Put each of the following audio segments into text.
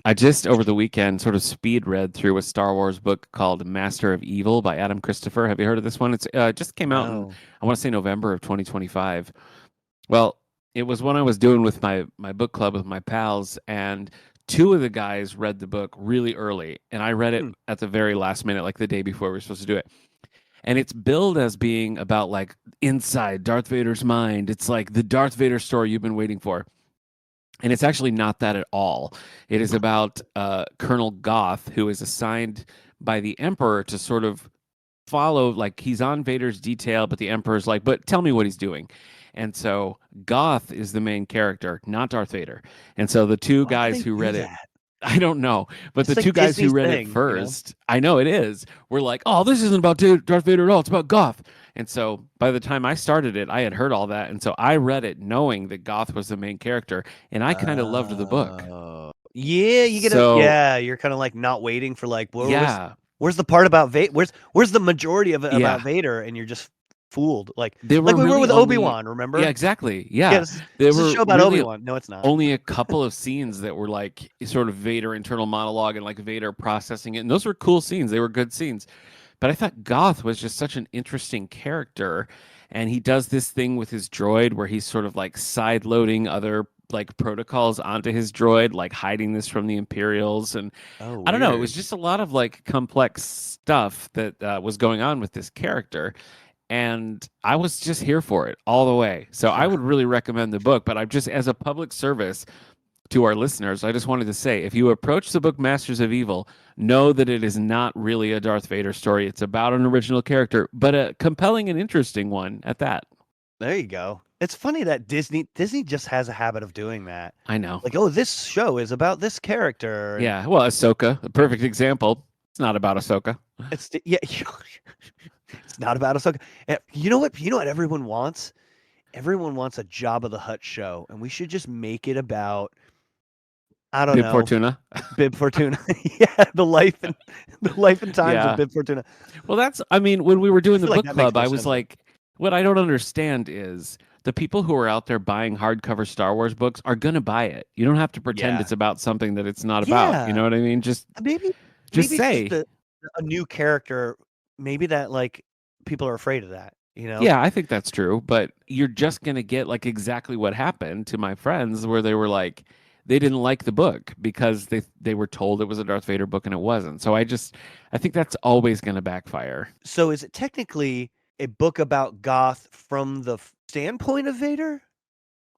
I just over the weekend sort of speed read through a Star Wars book called Master of Evil by Adam Christopher. Have you heard of this one? It's just came out in No. I want to say November of 2025. Well, it was one I was doing with my book club with my pals, and two of the guys read the book really early, and I read it Hmm. at the very last minute, like the day before we were supposed to do it. And it's billed as being about like inside Darth Vader's mind. It's like the Darth Vader story you've been waiting for. And it's actually not that at all. It is about Colonel Goth, who is assigned by the Emperor to sort of follow, like he's on Vader's detail, but the Emperor's like, but tell me what he's doing. And so Goth is the main character, not Darth Vader. And so the two Why do guys they who do read it, that? I don't know, but the It's two like guys who Disney's read it thing, you know? first, I know it is, were like, oh, this isn't about Darth Vader at all. It's about Goth. And so by the time I started it, I had heard all that. And so I read it knowing that Goth was the main character. And I kind of loved the book. Yeah, you get a So yeah, you're kind of like not waiting for like yeah, where's the part about Vader? Where's the majority of it about yeah, Vader? And you're just fooled, there like were we were really with only, Obi-Wan. yeah, Remember? exactly. Yeah, Yeah, this there is a were show about really Obi-Wan. No, it's not. only a couple of scenes that were like sort of Vader internal monologue and like Vader processing it. And those were cool scenes. They were good scenes. But I thought Goth was just such an interesting character. And he does this thing with his droid where he's sort of like side loading other like protocols onto his droid, like hiding this from the Imperials. And Oh, I don't know, it was weird. just a lot of like complex stuff that was going on with this character. And I was just here for it all the way. So I would really recommend the book, but I'm just as a public service to our listeners, I just wanted to say if you approach the book Masters of Evil, know that it is not really a Darth Vader story. It's about an original character, but a compelling and interesting one at that. There you go. It's funny that Disney just has a habit of doing that. I know. Like, oh, this show is about this character, and Yeah. Well, Ahsoka, a perfect example. It's not about Ahsoka. yeah, it's not about Ahsoka. You know what? You know what everyone wants? Everyone wants a Jabba the Hutt show, and we should just make it about, I don't Bib know, Fortuna. Bib Fortuna. Yeah, the life and times of Yeah. Bib Fortuna. Well, that's, I mean, when we were I doing the feel like book that makes club, more I was sense. like, what I don't understand is the people who are out there buying hardcover Star Wars books are going to buy it. You don't have to pretend Yeah, it's about something that it's not about. You yeah. know what I mean? Maybe Just maybe it's just say, a new character. Maybe that like people are afraid of that. You know? yeah, I think that's true, but you're just going to get like exactly what happened to my friends where they were like, they didn't like the book because they were told it was a Darth Vader book and it wasn't. So I think that's always going to backfire. So is it technically a book about Goth from the standpoint of Vader?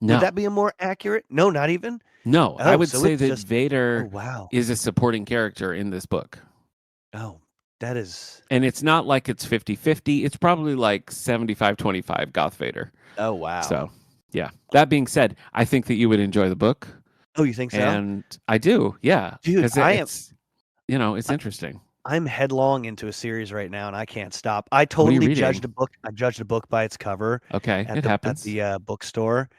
Would No. that be a more accurate? No, not even. No, I Oh, would so say it's that just. Oh, Vader wow. is a supporting character in this book. Oh, that is. And it's not like it's 50-50. It's probably like 75-25 Goth Vader. Oh, wow. So, yeah. That being said, I think that you would enjoy the book. Oh, you think so? And I do. Yeah. Dude, Because it's I- interesting. I'm headlong into a series right now and I can't stop. I What are you totally judged reading? a book. I judged a book by its cover Okay. at It the happens. bookstore.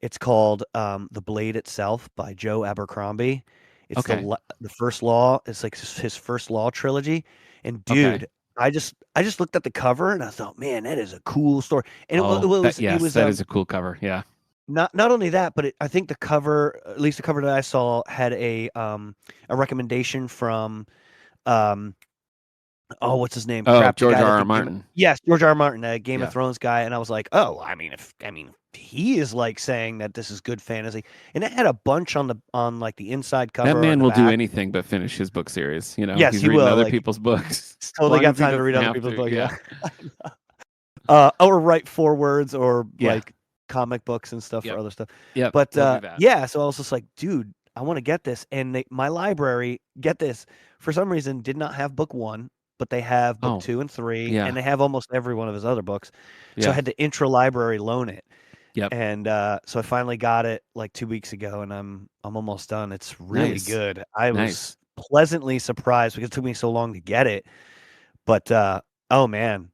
It's called The Blade Itself by Joe Abercrombie. It's Okay. the first law. It's like his first law trilogy. And Okay. dude, I just looked at the cover and I thought, man, that is a cool story. And Oh, it yes, was that is a cool cover. Yeah. not only that, but I think the cover, at least the cover that I saw, had a recommendation from um oh, what's his name? Oh, Crap, the George guy R. that R. did Martin. Yes, George R. R. Martin, Game of Yeah. Thrones guy, and I was like, oh, I mean, if he is like saying that this is good fantasy, and it had a bunch on like the inside That cover or man the will do back. anything but finish his book series. You know, Yes, he's he reading will. other Like, people's books he's as totally long got as he time to doesn't read other have people's to. books. Yeah. Yeah, or write forewords or Yeah. like comic books and stuff for Yep. other stuff. Yep. But He'll do that. yeah, so I was just like, dude, I want to get this, and my library, get this, for some reason did not have book one, but they have book Oh, 2 and 3, yeah. and they have almost every one of his other books. So I Yeah. had to intralibrary loan it. Yep. And so I finally got it like 2 weeks ago, and I'm almost done. It's really Nice. good. I was Nice. pleasantly surprised because it took me so long to get it. But oh man,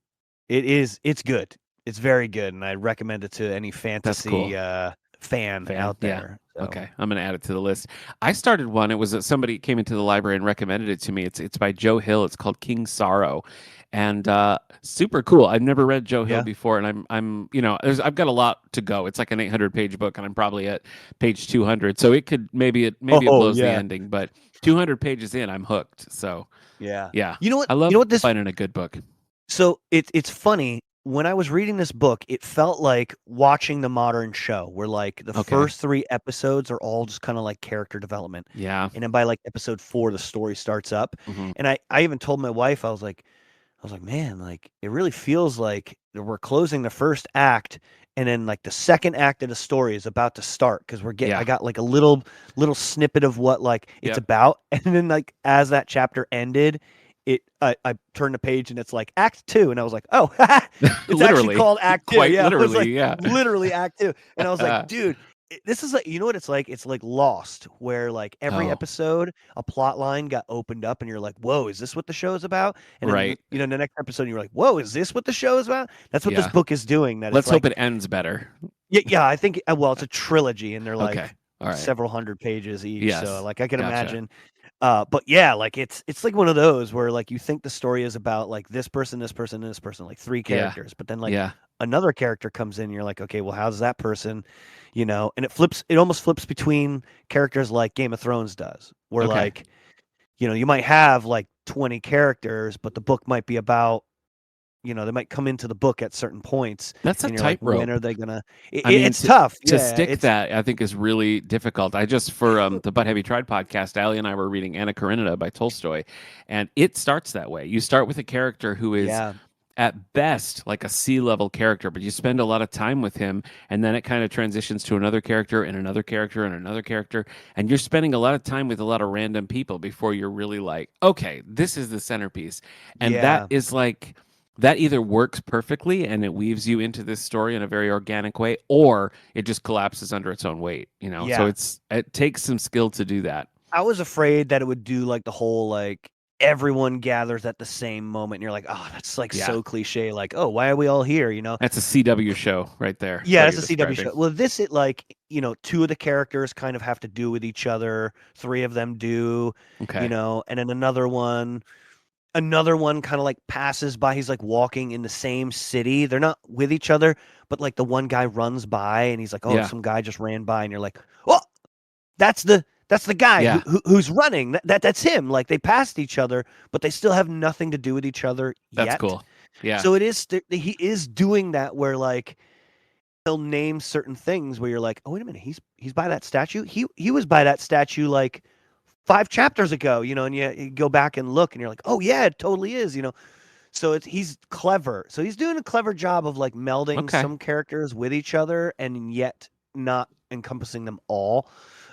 it's good. It's very good, and I recommend it to any That's fantasy cool. fan out Yeah. there. So Okay, I'm gonna add it to the list. I started one. It was somebody came into the library and recommended it to me. It's by Joe Hill. It's called King Sorrow, and super cool. I've never read Joe Hill yeah. before, and I'm I've got a lot to go. It's like an 800-page book, and I'm probably at page 200. So it could maybe it Oh blows the yeah. ending, but 200 pages in, I'm hooked. So Yeah. yeah, You know what? I You know love what this finding a good book. So it's funny, when I was reading this book, it felt like watching the modern show where like the Okay, first 3 episodes are all just kind of like character development. yeah, And then by like episode 4 the story starts up. hmm And I even told my wife, I was like, man, like it really feels like we're closing the first act, and then like the second act of the story is about to start because I yeah, got like a little snippet of what like it's yep, about, and then like as that chapter ended, I turned the page and it's like Act 2, and I was like, oh, it's actually literally, called Act 2. quite Yeah, it was literally, like yeah. literally Act 2, and I was like, dude. This is like, you know what it's like? It's like Lost, where like every Oh, episode a plot line got opened up, and you're like, "Whoa, is this what the show is about?" And then right, the next episode, you're like, "Whoa, is this what the show is about?" That's what this yeah. book is doing. That it's Let's hope like, it ends better. yeah, yeah. I think well, it's a trilogy, and they're Okay. like All right. several hundred pages each. So Yes. like I can Gotcha. imagine. But yeah, like it's like one of those where like you think the story is about like this person, this person, and this person, like 3 Yeah. characters, but then like Yeah. another character comes in, and you're like, okay, well, how's that person, and it almost flips between characters like Game of Thrones does, where Okay. like, you might have like 20 characters, but the book might be about, they might come into the book at certain points, That's a and you're like, when tightrope. are they gonna? I mean, It's tough. to Yeah, stick that, I think is really difficult. I just for the But Have You Tried podcast, Ali and I were reading Anna Karenina by Tolstoy, and it starts that way. You start with a character who is yeah, at best like a C-level character, but you spend a lot of time with him, and then it kind of transitions to another character and another character and another character, and you're spending a lot of time with a lot of random people before you're really like, okay, this is the centerpiece. And that yeah, is like that either works perfectly and it weaves you into this story in a very organic way, or it just collapses under its own weight. So yeah. it takes some skill to do that. I was afraid that it would do like the whole like everyone gathers at the same moment, and you're like, oh, that's like Yeah. so cliche. Like, oh, why are we all here? That's a CW show right there, Yeah, what that's you're a CW describing. show. Well, this it like, 2 of the characters kind of have to do with each other. 3 of them do, Okay. and then another one kind of like passes by. He's like walking in the same city. They're not with each other, but like the one guy runs by, and he's like, oh, Yeah. some guy just ran by, and you're like, oh, that's the guy Yeah. who's running. That's him. Like they passed each other, but they still have nothing to do with each other That's yet. cool. Yeah. So he is doing that where like he'll name certain things where you're like, oh wait a minute, he's by that statue. He was by that statue like 5 chapters ago, and you go back and look, and you're like, oh yeah, it totally is. So he's clever. So he's doing a clever job of like melding Okay. some characters with each other and yet not encompassing them all.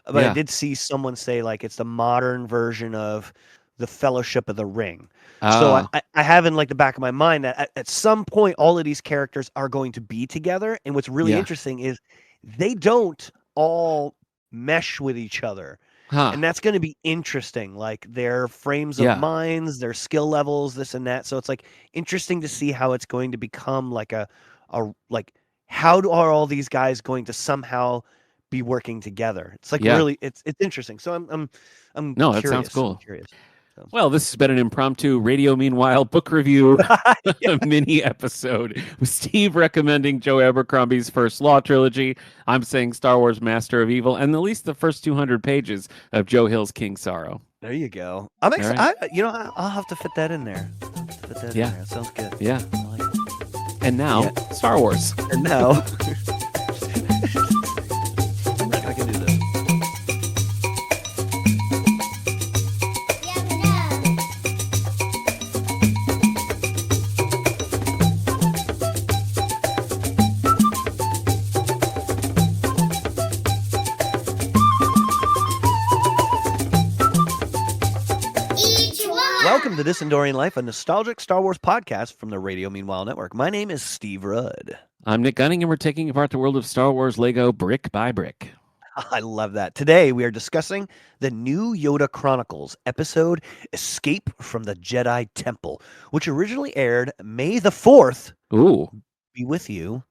But I Yeah. did see someone say like it's the modern version of the Fellowship of the Ring. So I, Ah, I I have in like the back of my mind that at some point all of these characters are going to be together. And what's really yeah. interesting is they don't all mesh with each other. Huh. And that's going to be interesting, like their frames of Yeah. minds, their skill levels, this and that. So it's like interesting to see how it's going to become like like are all these guys going to somehow be working together? It's like Yeah. really it's interesting. So I'm No, that sounds curious. I'm cool. curious. So Well, this has been an impromptu Radio Meanwhile book review yeah, mini episode with Steve recommending Joe Abercrombie's First Law trilogy. I'm saying Star Wars Master of Evil, and at least the first 200 pages of Joe Hill's King Sorrow. there you go. I'm All right. excited. I'll have to fit that in there. I'll have to fit that in Yeah. there. That sounds good. Yeah. I like it. And now, Yeah. Star Wars. And now I can do this. Welcome to This Endorian Life, a nostalgic Star Wars podcast from the Radio Meanwhile Network. My name is Steve Rudd. I'm Nick Gunning, and we're taking apart the world of Star Wars Lego brick by brick. I love that. Today we are discussing the new Yoda Chronicles episode, Escape from the Jedi Temple, which originally aired May the 4th, Ooh. be with you,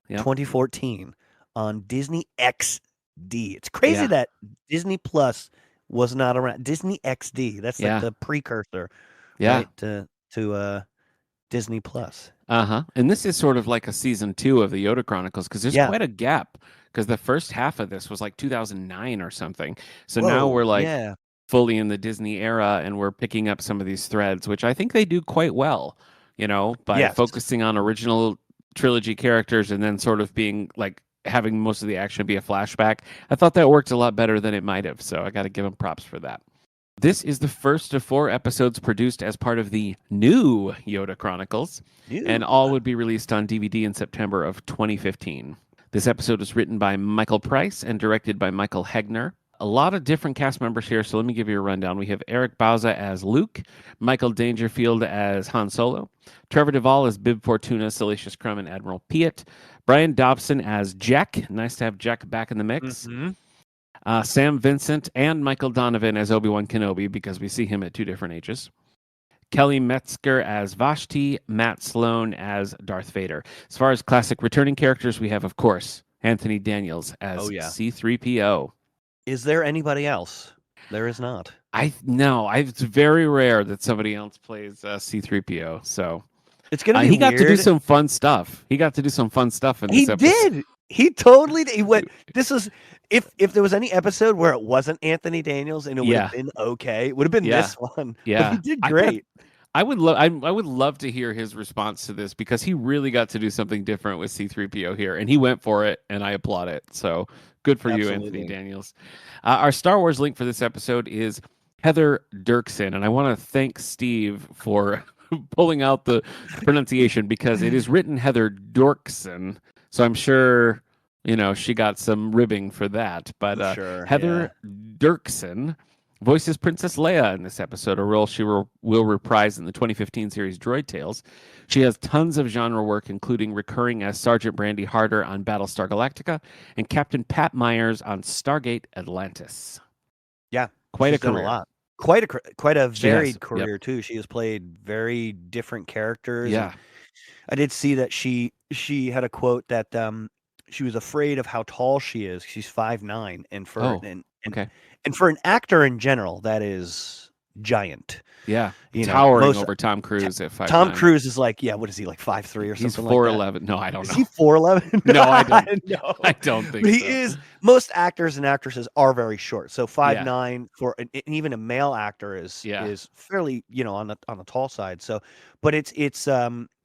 Yep. 2014. on Disney XD. It's crazy Yeah. that Disney Plus was not around. Disney XD. That's like Yeah. the precursor, Yeah. right? To Disney Plus. Uh-huh. And this is sort of like a season 2 of the Yoda Chronicles because there's Yeah. quite a gap because the first half of this was like 2009 or something. So now Whoa. we're like Yeah. fully in the Disney era and we're picking up some of these threads, which I think they do quite well, by Yes. focusing on original trilogy characters and then sort of being like having most of the action be a flashback. I thought that worked a lot better than it might have. So I got to give them props for that. This is the first of 4 episodes produced as part of the new Yoda Chronicles, and New. all would be released on DVD in September of 2015. This episode was written by Michael Price and directed by Michael Hegner. A lot of different cast members here, so let me give you a rundown. We have Eric Bauza as Luke, Michael Dangerfield as Han Solo, Trevor Duvall as Bib Fortuna, Salacious Crumb, and Admiral Piet, Brian Dobson as Jack. Nice to have Jack back in the mix. Mm-hmm. Sam Vincent and Michael Donovan as Obi-Wan Kenobi because we see him at 2 different ages. Kelly Metzger as Vashti, Matt Sloan as Darth Vader. As far as classic returning characters, we have, of course, Anthony Daniels as C-3PO. Is there anybody else? There is not. It's very rare that somebody else plays C-3PO. So It's gonna be he weird. got to do some fun stuff. He got to do some fun stuff in this episode. He did. He totally did. He went. This was if there was any episode where it wasn't Anthony Daniels and it would have been okay, it would have been this one. Yeah, but he did great. I would love to hear his response to this because he really got to do something different with C-3PO here, and he went for it, and I applaud it. So good for you, Anthony Daniels. Our Star Wars link for this episode is Heather Dirksen, and I want to thank Steve for pulling out the pronunciation because it is written Heather Dorksen. So I'm sure she got some ribbing for that. But Heather Dirksen voices Princess Leia in this episode, a role she will reprise in the 2015 series Droid Tales. She has tons of genre work, including recurring as Sergeant Brandy Harder on Battlestar Galactica and Captain Pat Myers on Stargate Atlantis. Yeah, quite a career. Done a lot. Quite a varied career too. She has played very different characters. Yeah, I did see that she had a quote that she was afraid of how tall she is. She's 5'9", and for and for an actor in general, that is giant. Yeah, towering over Tom Cruise at 5'9". Tom Cruise is like, what is he, like 5'3" or He's something 4'11". like that? No, I don't know. Is he 4'11"? No, I don't. No. I don't think but so. He is. Most actors and actresses are very short. So 5'9" for even a male actor is fairly, on the tall side. So, but it's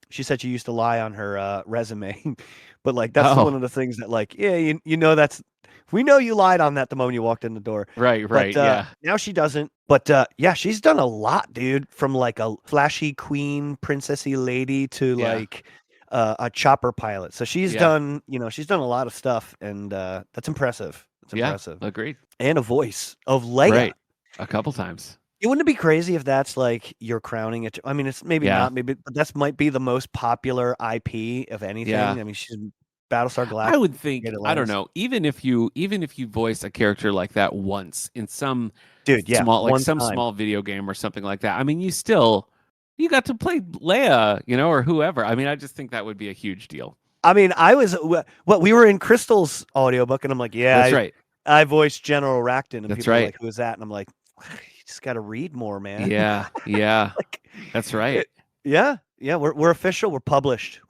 she said she used to lie on her resume, but like that's one of the things that like that's. We know you lied on that the moment you walked in the door. Right, but, yeah. Now she doesn't. But she's done a lot, dude. From like a flashy queen, princessy lady to like a chopper pilot. So she's done, she's done a lot of stuff, and that's impressiff. It's impressive. Agreed. And a voice of Leia. Right. A couple times. Wouldn't it be crazy if that's like you're crowning it? I mean, it's maybe not, but that might be the most popular IP of anything. Yeah. I mean, she's Battlestar Galactica. I would think, I don't know, even if you voice a character like that once in some small video game or something like that, I mean, you got to play Leia, or whoever. I mean, I just think that would be a huge deal. I mean, we were in Crystal's audiobook, and I'm like, that's right. I voiced General Racton, and that's people right. are like, who's that? And I'm like, you just got to read more, man. Yeah, like, that's right. We're official. We're published.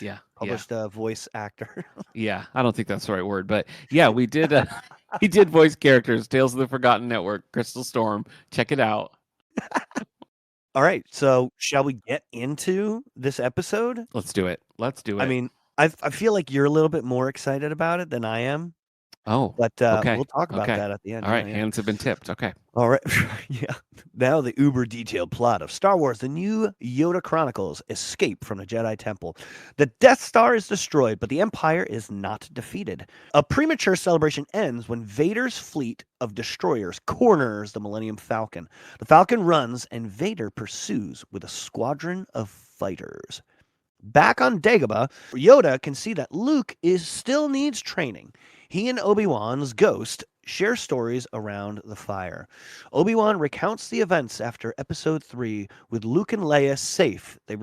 Yeah. Published voice actor. Yeah, I don't think that's the right word, but yeah, we did. He did voice characters. Tales of the Forgotten Network, Crystal Storm. Check it out. All right, so shall we get into this episode? Let's do it. I mean, I feel like you're a little bit more excited about it than I am. Oh, but okay. We'll talk about that at the end. All right, hands have been tipped. Okay. All right. Yeah. Now the uber detailed plot of Star Wars: The New Yoda Chronicles: Escape from the Jedi Temple. The Death Star is destroyed, but the Empire is not defeated. A premature celebration ends when Vader's fleet of destroyers corners the Millennium Falcon. The Falcon runs, and Vader pursues with a squadron of fighters. Back on Dagobah, Yoda can see that Luke still needs training. He and Obi-Wan's ghost share stories around the fire. Obi-Wan recounts the events after Episode 3 with Luke and Leia safe. They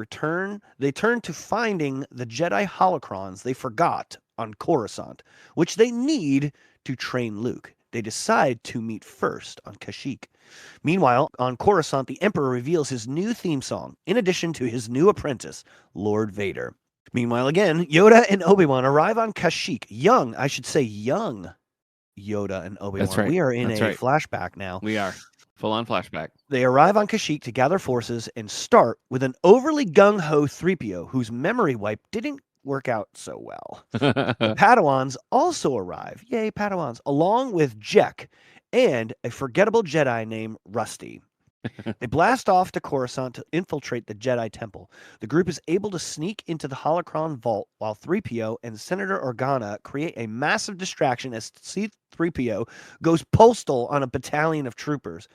turn to finding the Jedi holocrons they forgot on Coruscant, which they need to train Luke. They decide to meet first on Kashyyyk. Meanwhile, on Coruscant, the Emperor reveals his new theme song, in addition to his new apprentice, Lord Vader. Meanwhile, again, Yoda and Obi-Wan arrive on Kashyyyk. Young Yoda and That's Obi-Wan. right. We are in That's a right. flashback now. We are full on flashback. They arrive on Kashyyyk to gather forces and start with an overly gung-ho 3PO whose memory wipe didn't work out so well. The Padawans also arrive, yay Padawans, along with Jek and a forgettable Jedi named Rusty. They blast off to Coruscant to infiltrate the Jedi Temple. The group is able to sneak into the holocron vault while 3PO and Senator Organa create a massive distraction as C-3PO goes postal on a battalion of troopers.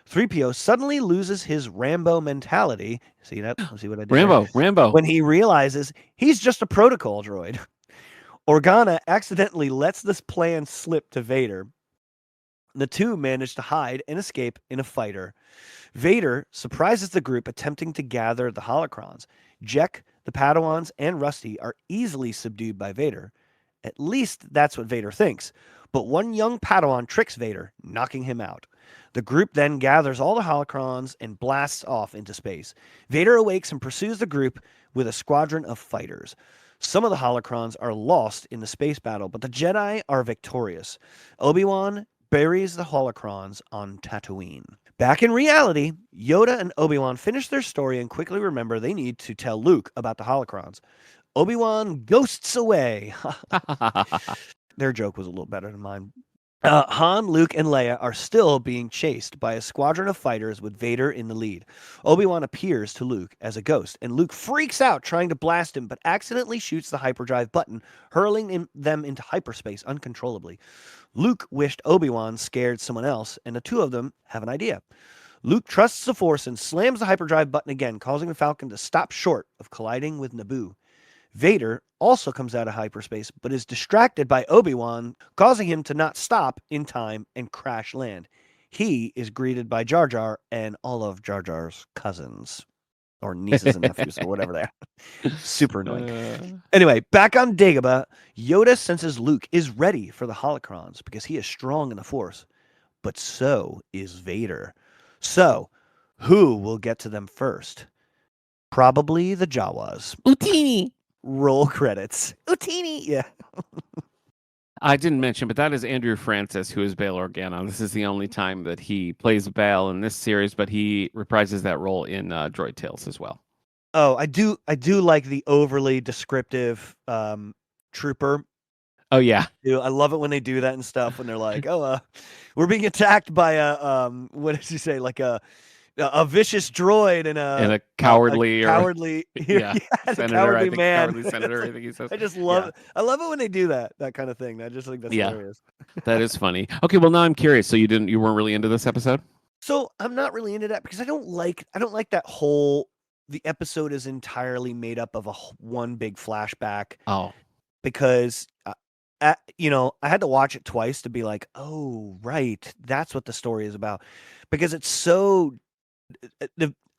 3PO suddenly loses his Rambo mentality. See that? See what I did there? Rambo. When he realizes he's just a protocol droid. Organa accidentally lets this plan slip to Vader. The two manage to hide and escape in a fighter. Vader surprises the group attempting to gather the holocrons. Jek, the Padawans, and Rusty are easily subdued by Vader. At least that's what Vader thinks. But one young Padawan tricks Vader, knocking him out. The group then gathers all the holocrons and blasts off into space. Vader awakes and pursues the group with a squadron of fighters. Some of the holocrons are lost in the space battle, but the Jedi are victorious. Obi-Wan buries the holocrons on Tatooine. Back in reality, Yoda and Obi-Wan finish their story and quickly remember they need to tell Luke about the holocrons. Obi-Wan ghosts away. Their joke was a little better than mine. Han, Luke, and Leia are still being chased by a squadron of fighters with Vader in the lead. Obi-Wan appears to Luke as a ghost, and Luke freaks out trying to blast him, but accidentally shoots the hyperdrive button, hurling them into hyperspace uncontrollably. Luke wished Obi-Wan scared someone else, and the two of them have an idea. Luke trusts the Force and slams the hyperdrive button again, causing the Falcon to stop short of colliding with Naboo. Vader also comes out of hyperspace, but is distracted by Obi-Wan, causing him to not stop in time and crash land. He is greeted by Jar Jar and all of Jar Jar's cousins, or nieces and nephews, or whatever they are. Super annoying. Anyway, back on Dagobah, Yoda senses Luke is ready for the holocrons because he is strong in the Force, but so is Vader. So, who will get to them first? Probably the Jawas. Utini. Roll credits. Utini, yeah. I didn't mention, but that is Andrew Francis, who is Bail Organa. This is the only time that he plays Bail in this series, but he reprises that role in Droid Tales as well. Oh, I do like the overly descriptive trooper. Oh yeah, I love it when they do that and stuff. When they're like, "Oh, we're being attacked by a what did you say? Like a vicious droid and a cowardly yeah, senator, cowardly man, cowardly senator. I think he says. I just love it. I love it when they do that kind of thing. I just think that's hilarious. That is funny. Okay, well now I'm curious. So you weren't really into this episode? So I'm not really into that because I don't like that whole. The episode is entirely made up of one big flashback. Oh, because I had to watch it twice to be like, oh right, that's what the story is about, because it's so.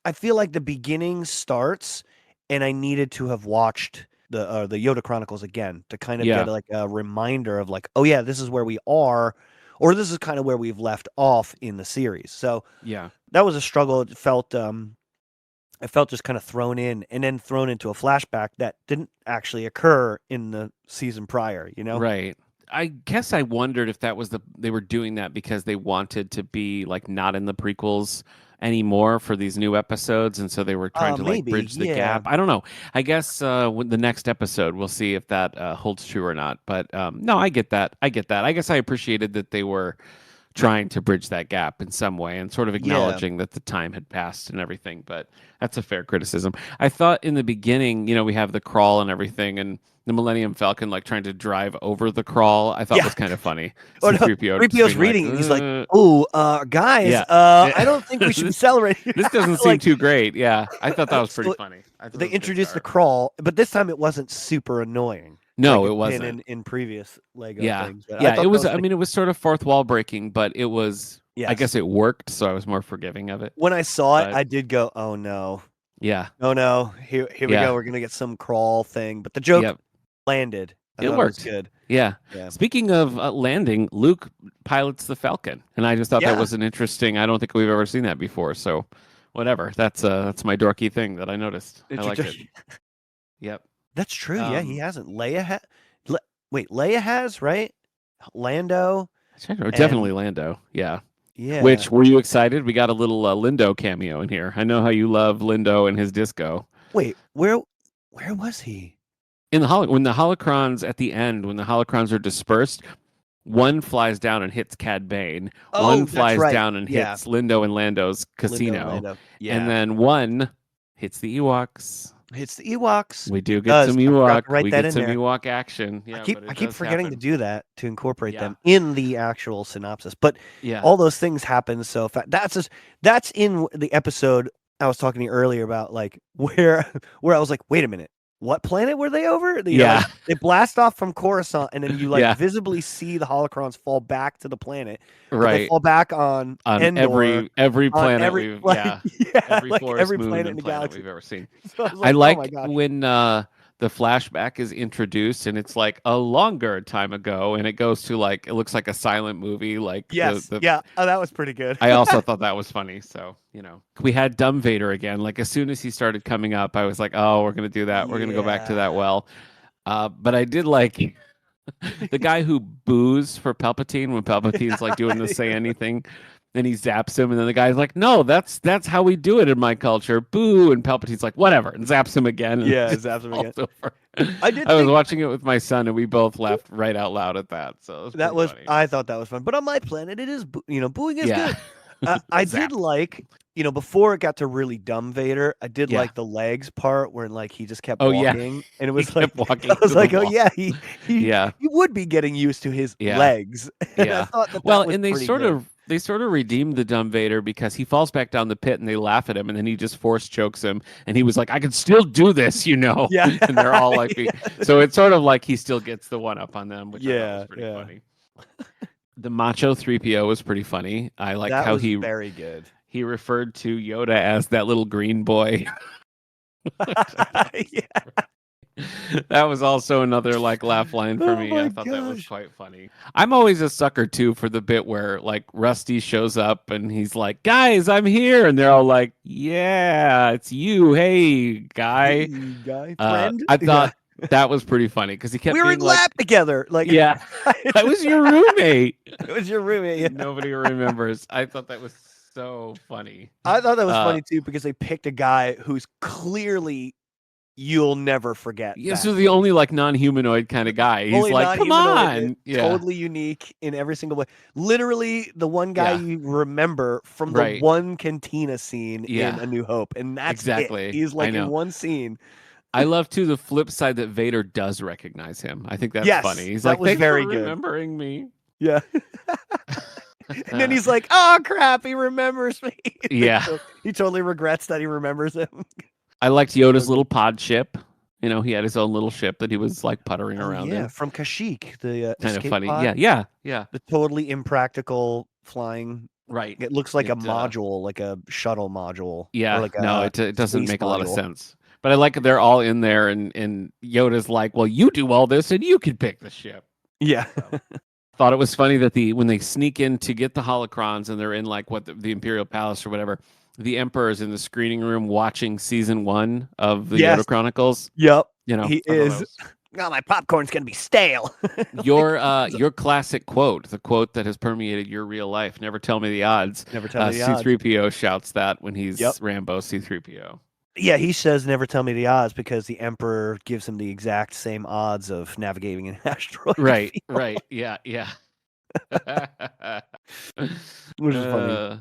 I feel like the beginning starts, and I needed to have watched the Yoda Chronicles again to kind of get like a reminder of like, oh yeah, this is where we are, or this is kind of where we've left off in the series. So yeah, that was a struggle. It felt I felt just kind of thrown in and then thrown into a flashback that didn't actually occur in the season prior, Right. I guess I wondered if that was they were doing that because they wanted to be like not in the prequels anymore for these new episodes, and so they were trying to like maybe, bridge the gap. I don't know. I guess with the next episode we'll see if that holds true or not. But no, I get that. I guess I appreciated that they were trying to bridge that gap in some way and sort of acknowledging that the time had passed and everything. But that's a fair criticism. I thought in the beginning, we have the crawl and everything, and the Millennium Falcon like trying to drive over the crawl. I thought was kind of funny. Oh, no. 3PO's reading, and he's like, "Oh, guys, I don't think we should accelerate. This doesn't seem too great." Yeah, I thought that was pretty funny. They introduced the crawl, but this time it wasn't super annoying. No, like it wasn't in previous Lego things. But it was. I mean, it was sort of fourth wall breaking, but it was. Yes. I guess it worked, so I was more forgiving of it. When I saw it, I did go, "Oh no, yeah, oh no, here we go. We're gonna get some crawl thing." But the joke landed, I It thought it was worked. good. Yeah. Yeah. Speaking of landing, Luke pilots the Falcon, and I just thought that Yeah. was an interesting. I don't think we've ever seen that before. So, whatever. That's my dorky thing that I noticed. I liked it. Yep. That's true. Yeah, he Um, hasn't. Wait, Leia has, right? Lando Definitely and Lando. Yeah. yeah. Which were you excited? We got a little Lindo cameo in here. I know how you love Lindo and his disco. Wait, where was he? In the when the holocrons at the end, when the holocrons are dispersed, one flies down and hits Cad Bane. One Oh, that's flies right. down and Yeah, hits Lindo and Lando's Lindo and casino, Lando. and Yeah, then one hits the Ewoks. it's the Ewoks. We do It get does. some I forgot to Ewok. write We that get in some there. Ewok action. Yeah, but I it keep does forgetting to happen. do that to incorporate Yeah, them in the actual synopsis. But yeah, all those things happen. So that's in the episode I was talking to you earlier about, like where I was like, wait a minute, what planet were they over? yeah, Like they blast off from Coruscant, and then you like yeah. visibly see the holocrons fall back to the planet, but they Right. fall back on On Endor every on planet every we've like yeah, every like forest, every moon, planet in and the planet galaxy. we've ever seen. So I was I like, oh my like gosh. when the flashback is introduced and it's like a longer time ago, and it goes to like it looks like a silent movie. Like Yes. the Yeah. Oh, that was pretty good. I also thought that was funny. So we had Dumb Vader again. Like as soon as he started coming up, I was like, oh, we're gonna do that. We're gonna go back to Yeah. that well. But I did like the guy who boos for Palpatine when Palpatine's like doing the say anything, and he zaps him, and then the guy's like, "No, that's how we do it in my culture." Boo, and Palpatine's like, "Whatever," and zaps him again, and Yeah, just zaps him falls again. over. I did I was think watching it with my son, and we both laughed right out loud at that. So it was that pretty was. funny. I thought that was fun. But on my planet, it is. Booing is Yeah, good. I did zap. like. Before it got to really dumb Vader, I did Yeah. like the legs part where like he just kept Oh yeah, walking, and it he was like kept walking I was to the like, oh wall. yeah, he Yeah, he would be getting used to his yeah. legs, and I Yeah. thought that Well, was and pretty good. they sort of redeemed the dumb Vader because he falls back down the pit and they laugh at him and then he just force chokes him and he was like, I can still do this, Yeah, And they're all like yeah, so it's sort of like he still gets the one up on them, which I thought was yeah, pretty yeah. funny. The macho 3PO was pretty funny. I liked That how was very good. he referred to Yoda as that little green boy. Yeah. That was also another like laugh line for Oh me. my I thought that was gosh. quite funny. I'm always a sucker too for the bit where like Rusty shows up and he's like, "Guys, I'm here," and they're all like, "Yeah, it's you. Hey, guy." Hey, guy, friend. I Yeah. thought that was pretty funny because he kept We were in being like, lab together. Like, "Yeah, I was your roommate." it was your roommate. Yeah. Nobody remembers. I thought that was so funny. I thought that was Uh, funny too because they picked a guy who's clearly you'll never forget yeah, that so the face. only like non-humanoid kind of guy. He's Only like, "Come non-humanoid, on." Yeah. totally unique in every single way. Literally, the one guy Yeah. you remember from the Right. one cantina scene in Yeah. A New Hope, and that's it. Exactly. He's I like in know. one scene. I love too the flip side that Vader does recognize him. I think that's Yes, funny. He's that like, was "Thanks very for good. remembering me." Yeah. And then he's like, "Oh crap, he remembers me." Yeah. So he totally regrets that he remembers him. I liked Yoda's So little good. pod ship. He had his own little ship that he was like puttering Oh around yeah, in. from Kashyyyk, the Kind of escape funny. pod, Yeah, yeah, yeah. the totally impractical flying. Right. It looks like a It module, like a shuttle module, or yeah, like no, a it doesn't space make a lot of module. sense. But I like they're all in there and Yoda's like, "Well, you do all this and you can pick the ship." Yeah. So, thought it was funny that when they sneak in to get the holocrons and they're in like what the Imperial Palace or whatever, the Emperor is in the screening room watching season 1 of the Yes. Yoda Chronicles. Yep. He He I thought that is. was Oh, my popcorn's gonna be stale. your classic quote, the quote that has permeated your real life. Never tell me the odds. Never tell me the odds. C3PO shouts that when he's Yep. Rambo C3PO. Yeah, he says never tell me the odds because the Emperor gives him the exact same odds of navigating an asteroid Right, field, right, yeah, yeah. which is funny. Uh,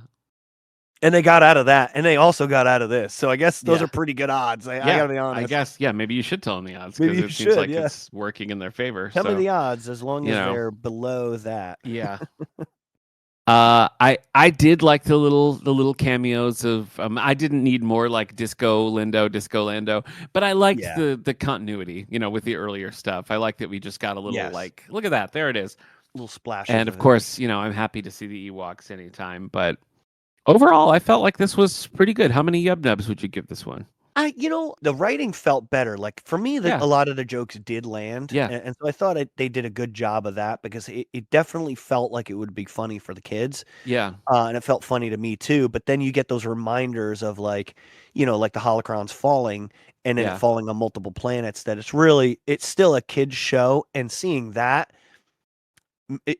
And they got out of that, and they also got out of this. So I guess those Yeah. are pretty good odds. I yeah, gotta be honest. I guess maybe you should tell them the odds Maybe because you it seems should, like yeah. it's working in their favor. Tell me So the odds as long you as know. they're below that. yeah. I did like the little cameos of I didn't need more like Disco Lando, but I liked Yeah. the continuity, with the earlier stuff. I like that we just got a little Yes. like look at that, there it is. Little splashes. And of course, I'm happy to see the Ewoks anytime, but overall I felt like this was pretty good. How many yub nubs would you give this one? The writing felt better. Like for me, Yeah. a lot of the jokes did land, Yeah. and so I thought they did a good job of that because it definitely felt like it would be funny for the kids, Yeah. and it felt funny to me too. But then you get those reminders of like, like the holocrons falling and then it Yeah. falling on multiple planets. That it's still a kids show, and seeing that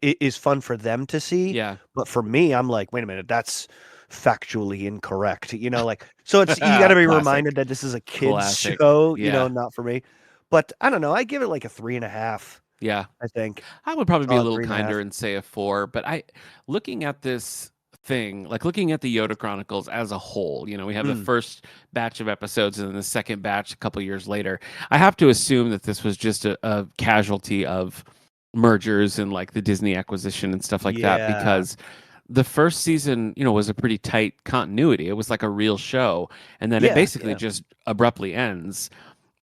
is fun for them to see. Yeah. But for me, I'm like, wait a minute, that's factually incorrect. Like, so it's you got to be reminded Classic. that this is a kids Classic. show. Yeah. Not for me. But I don't know. I give it like a 3.5. Yeah. I think I would probably be a solid little 3.5. kinder and say a 4, but looking at this thing, like looking at the Yoda Chronicles as a whole, we have the Mm, first batch of episodes and then the second batch a couple years later. I have to assume that this was just a casualty of mergers and like the Disney acquisition and stuff like that, yeah. because the first season, was a pretty tight continuity. It was like a real show, and then it Yeah. basically Yeah. just abruptly ends.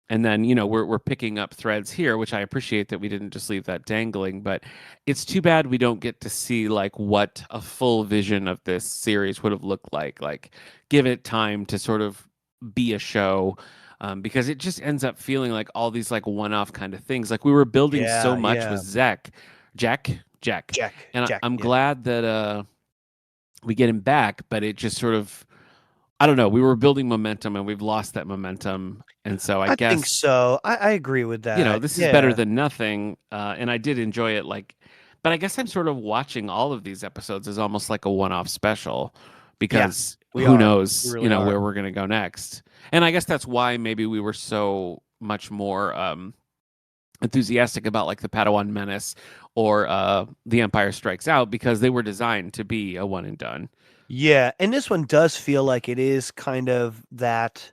And then we're picking up threads here, which I appreciate that we didn't just leave that dangling. But it's too bad we don't get to see like what a full vision of this series would have looked like. Like give it time to sort of be a show, because it just ends up feeling like all these like one-off kind of things. Like we were building so Yeah. much Yeah. with Jack, and Jack. I'm Yeah. glad that we get him back, but it just sort of, I don't know. We were building momentum and we've lost that momentum. And so I I think guess, so. I agree with that. this is better Yeah. than nothing. And I did enjoy it. But I guess I'm sort of watching all of these episodes as almost like a one off special Yeah. because We who are. We knows, really are. where we're going to go next. And I guess that's why maybe we were so much more enthusiastic about like the Padawan Menace or The Empire Strikes Out, because they were designed to be a one and done. Yeah. And this one does feel like it is kind of that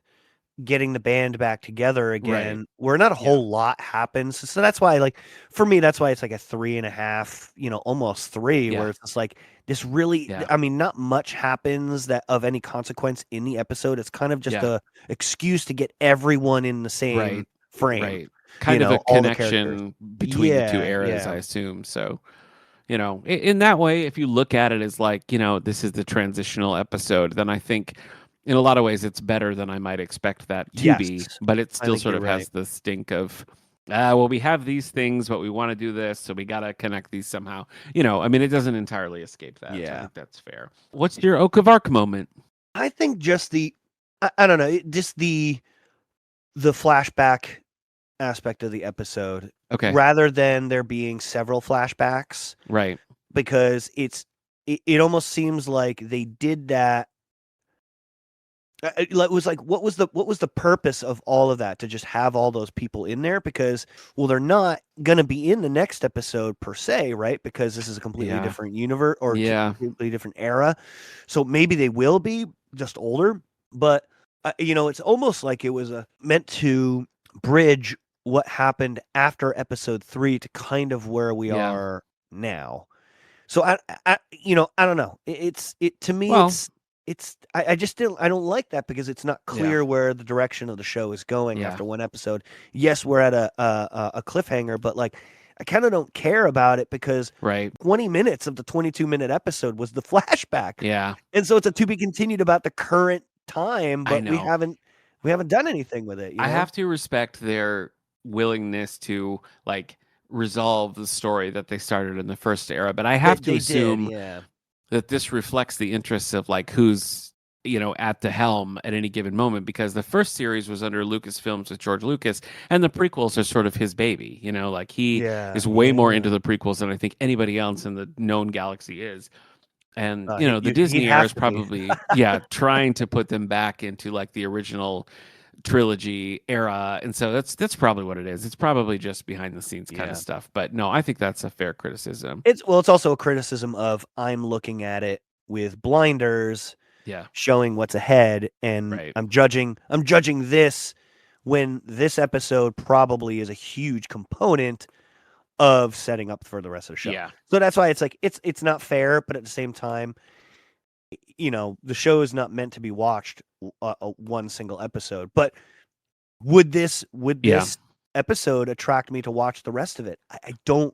getting the band back together Right. again, where not a Yeah. whole lot happens. So that's why, like, for me, that's why it's like a 3.5, almost 3, where Yeah. it's just like this really, Yeah. I mean, not much happens that of any consequence in the episode. It's kind of just Yeah. a excuse to get everyone in the same Right. frame, Right. Kind of a all the characters. connection between the two Yeah, eras, yeah, I assume. So, in that way, if you look at it as like, this is the transitional episode, then I think in a lot of ways it's better than I might expect that to yes, be. But it I still think sort you're of right. has the stink of, well, we have these things, but we want to do this. So we got to connect these somehow. I mean, it doesn't entirely escape that. So I Yeah. think that's fair. What's your Oak of Arc moment? I think just I don't know, just the flashback aspect of the episode Okay. rather than there being several flashbacks, Right. because it almost seems like they did that. It was like, what was the purpose of all of that, to just have all those people in there? Because, well, they're not going to be in the next episode per se, right? Because this is a completely Yeah. different universe or Yeah. completely different era. So maybe they will be just older, but it's almost like it was meant to bridge what happened after episode 3 to kind of where we Yeah. are now. So I don't know. It to me Well, I just I don't like that because it's not yeah. clear where the direction of the show is going Yeah. after one episode. Yes, we're at a cliffhanger, but like I kind of don't care about it because Right. 20 minutes of the 22-minute episode was the flashback. Yeah. And so it's a to be continued about the current time, I but we know. haven't done anything with it, I have to respect their willingness to like resolve the story that they started in the first era, but I have to They did, assume yeah. that this reflects the interests of like who's at the helm at any given moment, because the first series was under Lucasfilms with George Lucas, and the prequels are sort of his baby. Like he Yeah, is way more into yeah. the prequels than I think anybody else in the known galaxy is. And the He'd Disney era is have to be. probably trying to put them back into like the original trilogy era, and so that's probably what it is. It's probably just behind the scenes kind of Yeah. stuff, but no, I think that's a fair criticism. It's also a criticism of I'm looking at it with blinders Yeah. showing what's ahead, and Right. I'm judging this when this episode probably is a huge component of setting up for the rest of the show. Yeah. So that's why it's like it's not fair, but at the same time, the show is not meant to be watched one single episode. But would this Yeah. episode attract me to watch the rest of it? I don't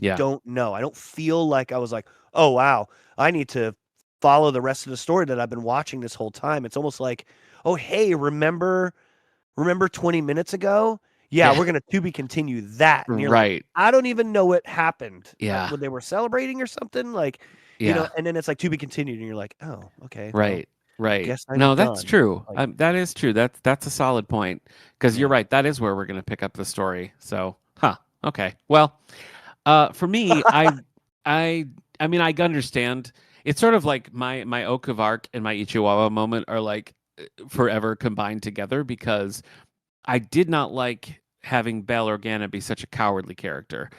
Yeah. know. I don't feel like I was like, oh wow, I need to follow the rest of the story that I've been watching this whole time. It's almost like, oh, hey, remember 20 minutes ago? Yeah, Yeah. we're gonna to be continue that. And you're like, Right. I don't even know what happened. Yeah. When they were celebrating or something, like, Yeah. and then it's like to be continued, and you're like, oh, okay, well, Right. Right. guess I'm No, that's done. true. Like, That is true. That's a solid point because you're yeah. right. That is where we're going to pick up the story. So, okay. Well, for me, I, I mean, I understand. It's sort of like my Oak of Arc and my Ichiwawa moment are like forever combined together because I did not like having Bail Organa be such a cowardly character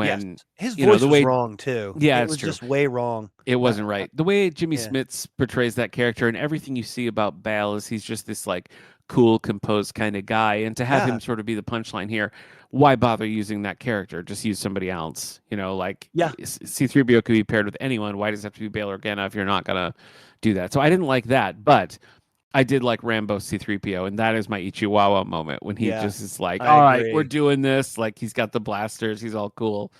Yes, when his the voice was way. wrong too. Yeah, It it's was true. just way wrong. It Uh, wasn't right. The way Jimmy yeah, Smits portrays that character and everything you see about Bale is he's just this like cool, composed kind of guy. And to have yeah, him sort of be the punchline here, why bother using that character? Just use somebody else. Like yeah, C3PO could be paired with anyone. Why does it have to be Bail Organa if you're not gonna do that? So I didn't like that, but I did like Rambo C3PO, and that is my Ichiwawa moment when he yeah. just is like, I "All right, we're agree. doing this." Like he's got the blasters, he's all cool.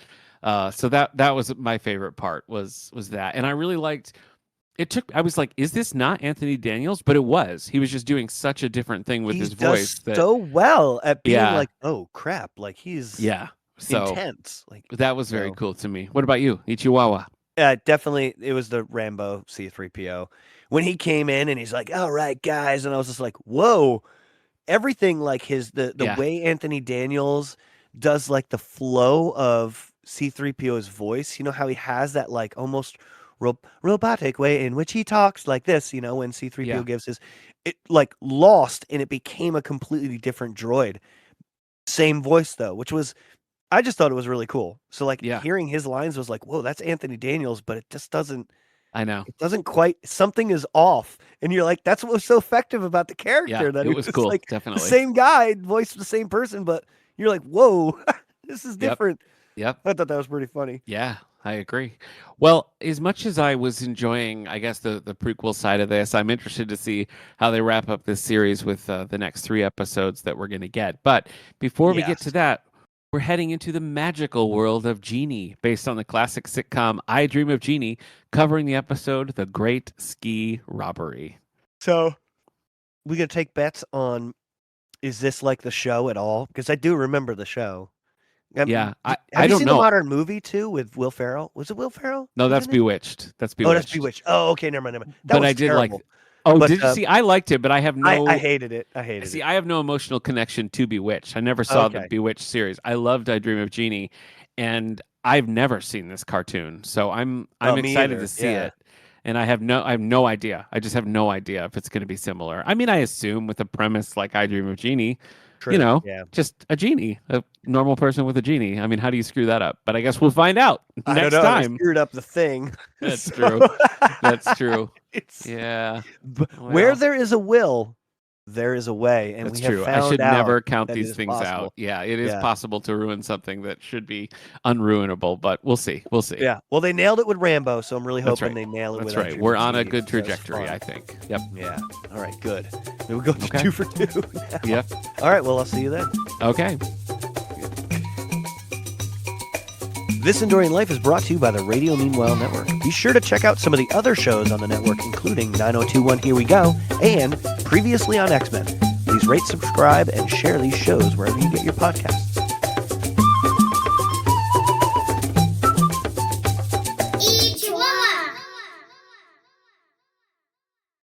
So that was my favorite part was that, and I really liked. It took. I was like, "Is this not Anthony Daniels?" But it was. He was just doing such a different thing with He his voice does that, so well at being yeah, like, oh crap, like he's yeah. So intense. Like, that was very so cool to me. What about you, Ichiwawa? yeah, definitely. It was the Rambo C3PO when he came in and he's like, all right, guys, and I was just like, whoa, everything like the Yeah, way Anthony Daniels does like the flow of C3PO's voice, how he has that like almost robotic way in which he talks like this, when yeah, C3PO gives it like lost and it became a completely different droid. Same voice though, which was I just thought it was really cool. So like yeah. hearing his lines was like, whoa, that's Anthony Daniels, but it just doesn't I know. it doesn't quite something is off. And you're like, that's what was so effective about the Yeah, character that it he was was cool. like the Definitely. same guy, voiced the same person, but you're like, whoa, this is Yep. different. Yep. I thought that was pretty funny. Yeah, I agree. Well, as much as I was enjoying, I guess, the prequel side of this, I'm interested to see how they wrap up this series with the next 3 episodes that we're going to get. But before we get to Yes. that, we're heading into the magical world of Genie, based on the classic sitcom I Dream of Jeannie, covering the episode The Great Ski Robbery. So we gonna take bets on is this like the show at all? Because I do remember the show. Yeah, Have I you don't seen the know. modern movie too with Will Ferrell? Was it Will Ferrell? No, Was that's in it? Bewitched. That's Oh, that's Bewitched. Bewitched. Oh, okay, never mind, never mind. That But was I did like. terrible. Oh, But did you see? I liked it, but I have I no. hated it. I hated See, it. I have no emotional connection to Bewitched. I never saw the Okay. Bewitched series. I loved I Dream of Jeannie, and I've never seen this cartoon, so I'm Oh, me excited to either. see Yeah. it. And I have no idea. I just have no idea if it's going to be similar. I mean, I assume with a premise like I Dream of Jeannie, True. Yeah. just a genie, a normal person with a genie. I mean, how do you screw that up? But I guess we'll find out I don't next know. They time. screwed up the thing. That's So, true. That's true. It's Yeah. where Well, there is a will, there is a way, and that's we have true. I found should out never count that it these is things out. possible. Yeah, it is Yeah. possible to ruin something that should be unruinable, but we'll see. We'll see. Yeah. Well, they nailed it with Rambo, so I'm really That's hoping right. they nail it That's with I right. Dream We're of on a Jeannie. good That's trajectory, fun. I think. Yep. Yeah. All right. Good. Maybe we'll go Okay. 2 for 2. now. Yep. All right. Well, I'll see you then. Okay. This Endorian Life is brought to you by the Radio Meanwhile Network. Be sure to check out some of the other shows on the network, including 9021 Here We Go and previously on X-Men. Please rate, subscribe, and share these shows wherever you get your podcasts.